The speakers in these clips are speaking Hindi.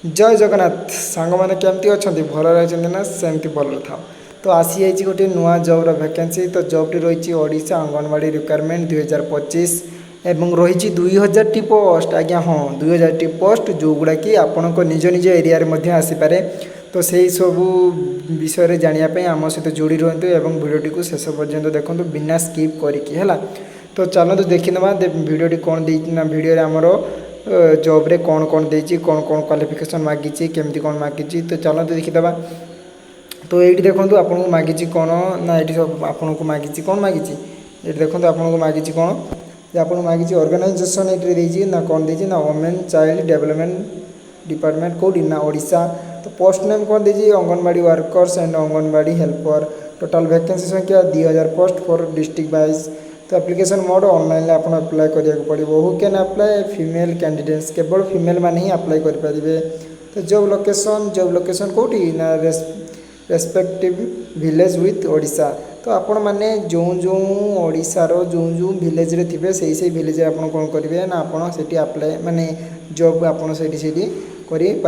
जय जगन्नाथ सांग मैंने केमती अच्छा भल रही ना सेमती भल था। तो आसी जाइए गोटे नुआ जब्र भैकेंसी। तो जब्टी रही ओडिशा अंगनवाड़ी रिक्वायरमेंट 2025 एवं रही 2000 टी पोस्ट। आज्ञा हाँ 2000 टी पोस्ट जो गुड़ा कि आपण निज निज एरिया आसीपे। तो से सब विषय जानापी आम सहित जोड़ी रुहतु एवं भिडियोटी को शेष पर्यंत देखो बिना स्किप करके। तो चलते देखीना भिडियोटी कौन देना भिडियो आमर जॉब कौन कौन देती कौन कौन क्वालिफिकेशन मागिची केमती कौन मागिची। तो चलते देखीदे। तो ये देखो आपन को मागिची कौन ना ये सब आपन को मागिची कौन मागिची ये देखो आपन को मागिची कौन आपन मागिची ऑर्गेनाइजेशन ये ना कौन देती ना वुमेन चाइल्ड डेवलपमेंट डिपार्टमेंट कौटी ना ओडिशा। तो पोस्ट नेम कौन देती anganwadi workers and anganwadi helper. Total vacancy संख्या 2000 पोस्ट फॉर डिस्ट्रिक्ट वाइज। तो एप्लिकेशन मोड ऑनलाइन आप अप्लाई करा पड़ो। Who can apply female candidates केवल फीमेल मैंने ही अप्लाई करेंगे। तो जॉब लोकेशन कौटी ना रेस्पेक्टिव विलेज विथ ओडिशा। तो आपण मैंने जो जो ओडिशार जो जो विलेज रे थे से विलेज आप कौन करेंगे ना आपड़ी अप्लाई माने जॉब आपड़ से करें।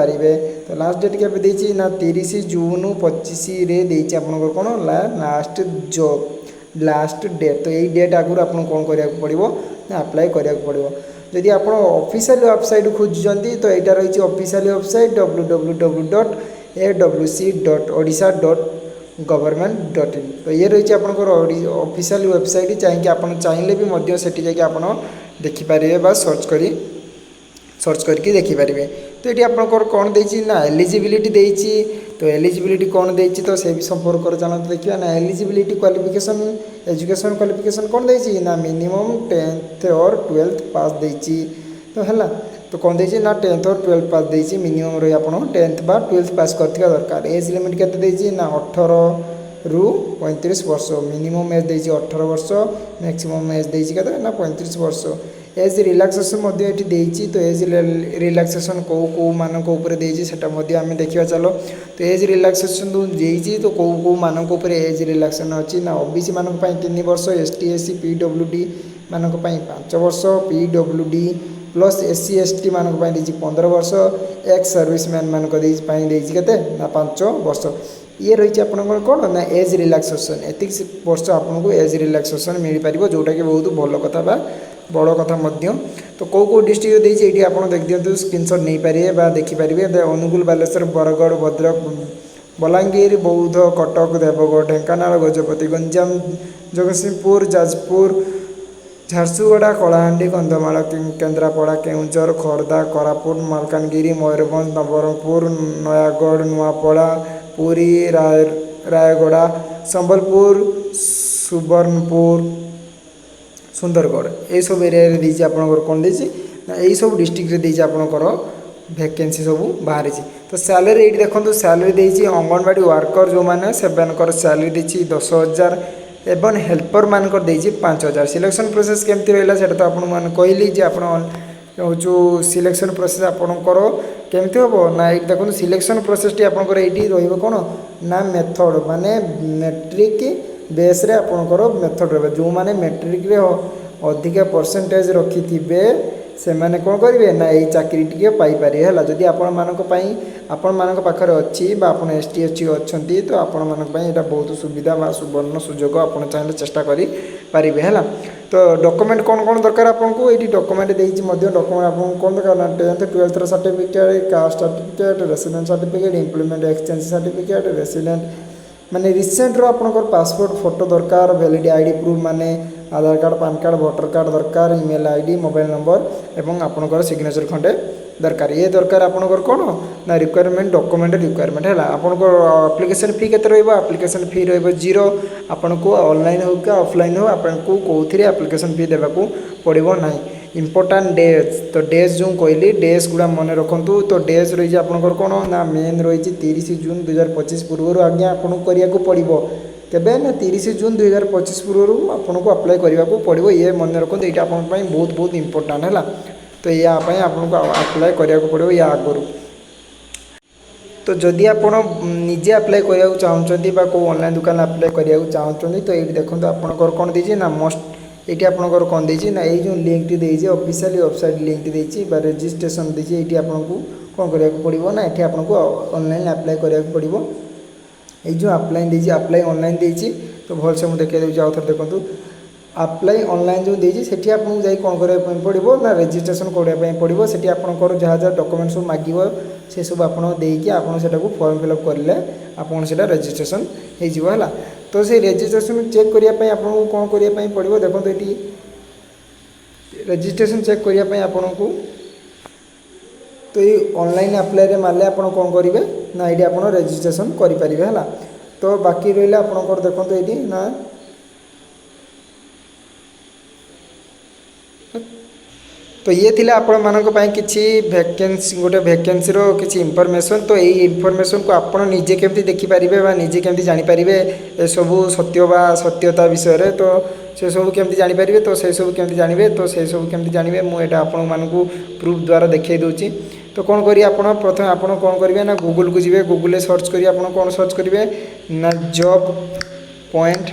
तो लास्ट डेट के देती ना 30 जून 25 आपको कौन लास्ट जॉब लास्ट डेट। तो यही डेट आगुरी आपको कौन करा पड़ो ना अप्लाई करा पड़ो। जदि आप ऑफिशियल वेबसाइट खोजुंट तो यहाँ रही ऑफिशियल वेबसाइट www.awc.odisha.government.in। तो ये रही आपंकर ऑफिशियल वेबसाइट चाहिए आप चाहिए भी सेठी जाके आप देखिपारे सर्च करके देखिपारे। तो ये आपंकर कौन देती ना एलिजिबिलिटी देती। तो एलिजिबिलिटी कौन देती तो से भी संपर्क चलते देखिए ना एलिजिबिलिटी क्वालिफिकेशन एजुकेशन क्वालिफिकेशन कौन देती ना मिनिमम 10th और 12th पास देती। तो है तो कौन देती ना 10th और 12th पास देती मिनिमम रही आप 10th बा 12th पास करथिबा दरकार। एज लिमिट केते देती ना 18 रु 35 वर्ष। मिनिमम एज देती 18 वर्ष मैक्सिमम एज देती केते ना 35 वर्ष। एज रिलैक्सेशन देती। तो एज रिलैक्सेशन कौ कौ मान देती आम देखा चलो। तो एज रिलैक्सेशन देती तो कौ कौ मान एज रिलैक्सेशन अच्छी ना ओबीसी मान 3 वर्ष एसटी एससी पीडब्ल्यूडी मान 5 वर्ष पीडब्ल्यूडी प्लस एससी एसटी मान 15 वर्ष एक्स सर्विसमैन मान देती ना 5 वर्ष। ये रही आपंकर कौन ना एज रिलैक्सेशन एतिक वर्ष आपको एज रिलैक्सेशन मिल पार जोटा कि बहुत भल कथा बड़ कथा। तो कौ कौ डिस्ट्रिक्ट देती ये आप देख दिखाँ स्क्रीनशॉट नहीं पारे देखिपारे। अनुगुल बालेश्वर बरगढ़ भद्रक बलांगीर बौद्ध कटक देवगढ़ ढेंकानाल गजपति गंजाम जगतसिंहपुर जाजपुर झारसुगुड़ा कलाहांडी कंधमाल केन्द्रापड़ा केउंझर खोर्धा कोरापुट मालकानगिरी मयूरभंज नवरंगपुर नयागढ़ नुआपड़ा पुरी रायगड़ा संबलपुर सुवर्णपुर सुंदरगढ़ ये सब एरिया देती आपंकर कौन देती ना यही सब डिस्ट्रिक्ट देती आपंकर वैकेंसी सब बाहरी। तो सैलरी ये देखो सैलरी देती अंगनवाड़ी वर्कर जो मैंने से सैलरी देती 10,000 एवं हेल्पर मानकर देती 5,000। सिलेक्शन प्रोसेस केमती रहा है तो आपको कहली जो सिलेक्शन प्रोसेस आपंकर केमती हम ना ये देखो सिलेक्शन प्रोसेस टी आपंकर ये रौन ना मेथड माने मैट्रिक बेस रे आपंकर मेथड रहा जो मैंने मैट्रिक रे अधिका परसेंटेज रखि थे से मैंने कौन करेंगे ना यही चाकरी टी पाइपर है। जदि आपण मान पाखे अच्छी आप एस टी एस टी अच्छा तो आपण मानी बहुत सुविधा सुवर्ण सुजोग आप चाहिए चेष्टा करें है। तो डॉक्यूमेंट कौन कौन दरकार आपको ये डॉक्यूमेंट देती डॉक्यूमेंट आपको कौन दरकार ना 10th 12th certificate caste certificate resident certificate employment exchange certificate resident माने रिसेंट आपंकर पासपोर्ट फोटो दरकार वैलिड आईडी प्रूफ माने Aadhaar card PAN card voter card दरकार ईमेल आईडी मोबाइल नंबर एवं आपंकर सिग्नेचर खंडे दरकार। ये दरकार आपंकर कौन ना रिक्वायरमेंट डॉक्यूमेंट रिक्वायरमेंट है। आपंकर एप्लिकेशन फी केते रहइबो एप्लिकेशन फी रहइबो 0। आपनको ऑनलाइन हो कि ऑफलाइन हो आपको कोथिरे एप्लिकेशन फी देबाकू पड़िबो नाही। इम्पोर्टाट डेज तो डेज जो कहली डेज गुड़ा मन रखु। तो डेज रही आपंकर कौन ना मेन रही 30 जून 2025 पूर्व आज्ञा आपको करा पड़ो केबे ना 30 जून 2025 पूर्व आपको अप्लाई करने को पड़ो। ये मन रखु ये बहुत बहुत इम्पोर्टाट है। तो यापाई आपको अप्लाई करा पड़ो या आगु। तो जदि आप निजे अप्लाई करा चाहते कौ ऑनलाइन दुकान अप्लाई करा चाहते तो ये देखो आपंकर कौन देती ना मोस्ट ये आपंकर कौन देती ना ये जो लिंक टी देती ऑफिशियल वेबसाइट लिंक टी देती रजिस्ट्रेशन देती ये आपको कौन करा पड़ो ना ये आपको ऑनलाइन अप्लाई करा पड़ो ये जो अप्लाई ऑनलाइन देती तो भलसे मुझे देखा दूसरी आउ थे देखो अप्लाई ऑनलाइन जो देती से आपको जाए कौन करने पड़ो ना रजिस्ट्रेशन करने पड़ो से आपंकर जहाँ जहाँ डॉक्यूमेंट सब मांगो से सब आपको फॉर्म फिलअप करेंगे आपन से रजिस्ट्रेशन होगा तो से रजिस्ट्रेशन चेक करने आपको कौन करने पड़ो देखो ये रजिस्ट्रेशन चेक करने आपको तो ये ऑनलाइन अप्लाई मारे आप कौन करेंगे ना ये आप रजिस्ट्रेशन करेंगे है तो बाकी रहा आपंकर देखो ये ना तो ये थिला आपण मानक पई किछि वैकेंसी गोटे वैकेंसी रो किछि इनफॉरमेशन तो यही इनफॉरमेशन को आपण निजे केमती देखि परिबे बा निजे केमती जानि परिबे ए सब सत्य बा सत्यता विषय रे तो से सब केमती जानि परिबे तो से सब केमती जानिबे तो से सब केमती जानिबे मु एटा आपण मानकू प्रूफ द्वारा देखै दोछि तो कौन करिए आपण प्रथम आपण कौन करिवे ना गूगल को जिवे गूगल रे सर्च करिए आपण कौन सर्च करिवे ना जॉब पॉइंट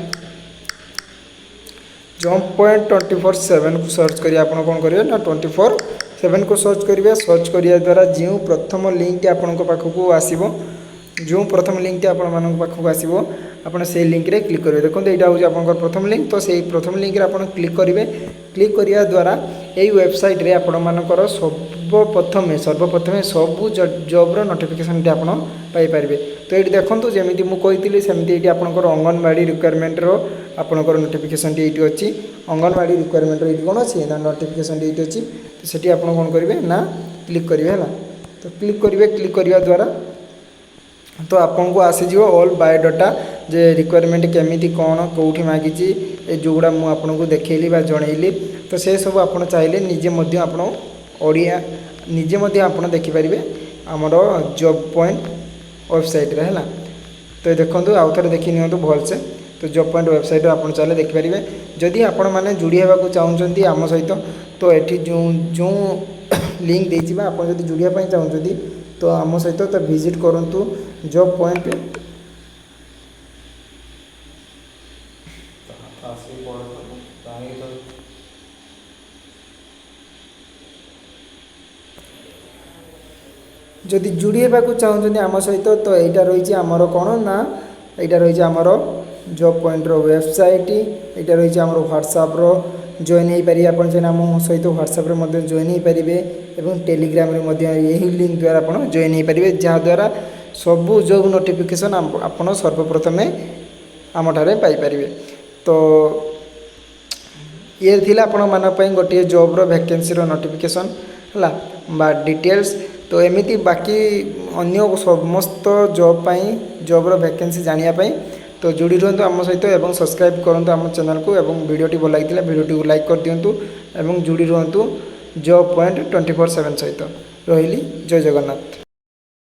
24/7 को सर्च करिए आप कौन करेंगे ना 24/7 को सर्च करेंगे सर्च करिया द्वारा जो प्रथम लिंक आपण पाखक आसो जो प्रथम लिंक आपण पाखक आसो आप से लिंक रे क्लिक करेंगे देखो यहाँ हूँ आप प्रथम लिंक तो से प्रथम लिंक रे आप क्लिक करेंगे क्लिक करिया द्वारा यही वेबसाइट रे आपण मानकर सर्वप्रथमे सबू जॉब रो नोटिफिकेशन आप पाइपर तो ये देखो जमी मुझे सेमती ये आपंकर अंगनवाड़ी रिक्वायरमेंट रो आपंकर नोटिफिकेशन ये अच्छी अंगनवाड़ी रिक्वायरमेंट ये कौन अच्छी ना नोटिफिकेशन ये अच्छी तो सेठी आप कौन करेंगे ना क्लिक करेंगे है तो क्लिक करेंगे क्लिक करने द्वारा तो आपको आसीज ऑल बायोडाटा जे रिक्वायरमेंट केमी कौन कौटी मागिची जोगुड़ा मुझे देखली जनइली तो से सब आप चाहिए निजे आप ओडिया निजे आप देखिपारे आमर जॉब पॉइंट वेबसाइट रे है तो देखो आउ थे देखी नि भलसे तो जॉब पॉइंट वेबसाइट आप चले देखिपारे जदि आपण मैंने जोड़ी होगा चाहते आम सहित तो ये जो जो लिंक देती आप जोड़ापी चाहते तो आम सहित तो विजिट करूँ जॉब पॉइंट जदि जोड़ी होगा चाहते आम सहित तो यहाँ रही आमर कौन ना यहाँ रही आमर जॉब पॉइंट रो वेबसाइट यहाँ रही आमर व्हाट्सएप रो जॉइन हो पारे आप आम सहित व्हाट्सएप रे जॉइन हो पारे और टेलीग्राम रे यही लिंक द्वारा आप जॉइन हो पारे जहाँद्वारा सबू जॉब नोटिफिकेशन आप सर्वप्रथमे आम ठारे पाइपर तो ये थी आपण मानी गोटे जॉब रो वैकेंसी रो नोटिफिकेशन है बा डिटेल्स तो एमती बाकी अन्य समस्त जॉब पाई जॉब रो वैकेंसी जानियापाई तो जोड़ी रुहतु आम सहित एवं सब्सक्राइब करूँ आम चैनल को एवं वीडियोटी भल लगी वीडियो को लाइक कर दिंतु एवं जोड़ी रुहतु जॉब पॉइंट 24/7 सहित रही जय जगन्नाथ।